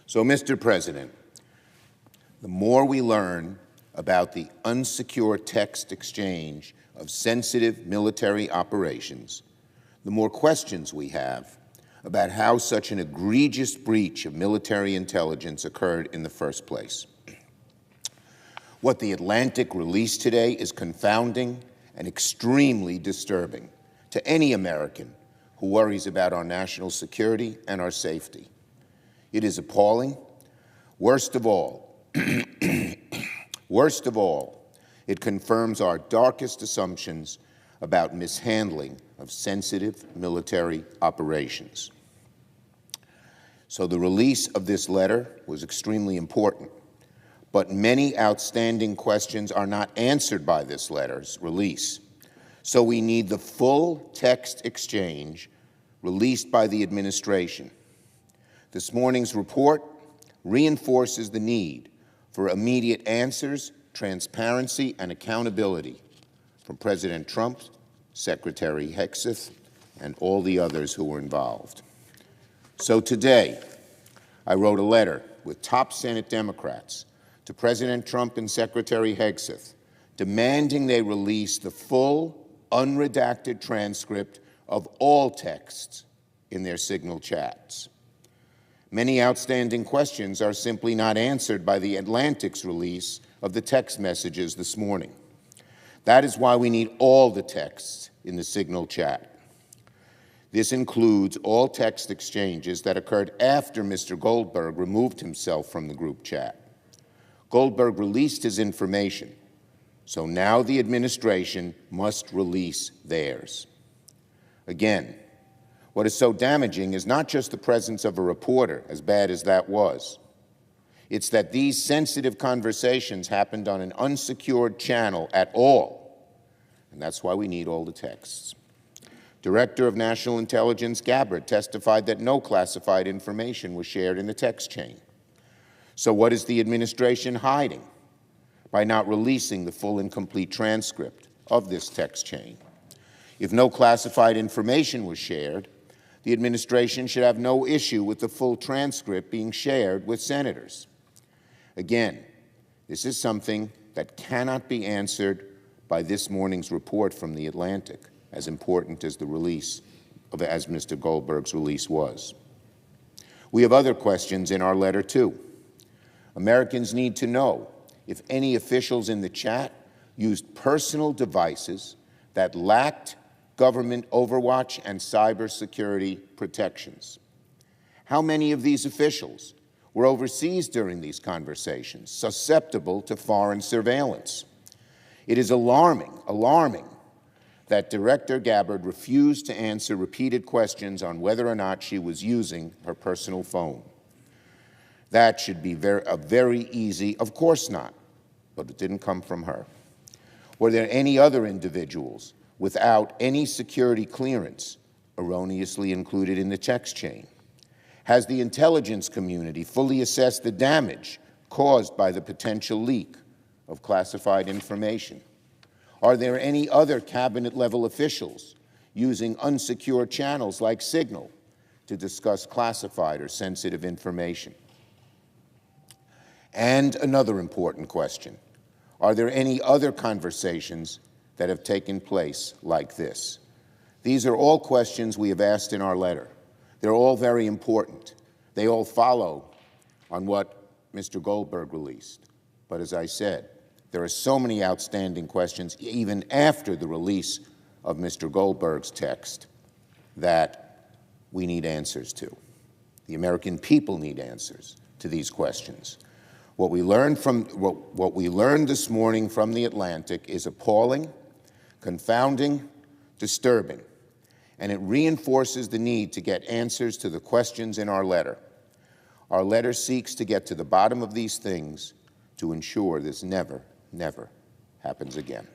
So, Mr. President, the more we learn about the unsecure text exchange of sensitive military operations, the more questions we have about how such an egregious breach of military intelligence occurred in the first place. What the Atlantic released today is confounding and extremely disturbing to any American who worries about our national security and our safety. It is appalling. Worst of all, it confirms our darkest assumptions about mishandling of sensitive military operations. So the release of this letter was extremely important, but many outstanding questions are not answered by this letter's release. So we need the full text exchange released by the administration. This morning's report reinforces the need for immediate answers, transparency, and accountability from President Trump, Secretary Hegseth, and all the others who were involved. So today, I wrote a letter with top Senate Democrats to President Trump and Secretary Hegseth, demanding they release the full, unredacted transcript of all texts in their Signal chats. Many outstanding questions are simply not answered by the Atlantic's release of the text messages this morning. That is why we need all the texts in the Signal chat. This includes all text exchanges that occurred after Mr. Goldberg removed himself from the group chat. Goldberg released his information, so now the administration must release theirs. Again, what is so damaging is not just the presence of a reporter, as bad as that was. It's that these sensitive conversations happened on an unsecured channel at all, and that's why we need all the texts. Director of National Intelligence Gabbard testified that no classified information was shared in the text chain. So what is the administration hiding by not releasing the full and complete transcript of this text chain? If no classified information was shared, the administration should have no issue with the full transcript being shared with senators. Again, this is something that cannot be answered by this morning's report from The Atlantic, as important as the release as Mr. Goldberg's release was. We have other questions in our letter, too. Americans need to know if any officials in the chat used personal devices that lacked government overwatch and cybersecurity protections. How many of these officials were overseas during these conversations, susceptible to foreign surveillance? It is alarming that Director Gabbard refused to answer repeated questions on whether or not she was using her personal phone. That should be very easy, of course not, but it didn't come from her. Were there any other individuals without any security clearance erroneously included in the text chain? Has the intelligence community fully assessed the damage caused by the potential leak of classified information? Are there any other cabinet-level officials using unsecured channels like Signal to discuss classified or sensitive information? And another important question: are there any other conversations that have taken place like this? These are all questions we have asked in our letter. They're all very important. They all follow on what Mr. Goldberg released. But as I said, there are so many outstanding questions, even after the release of Mr. Goldberg's text, that we need answers to. The American people need answers to these questions. What we learned this morning from The Atlantic is appalling, confounding, disturbing, and it reinforces the need to get answers to the questions in our letter. Our letter seeks to get to the bottom of these things to ensure this never happens again.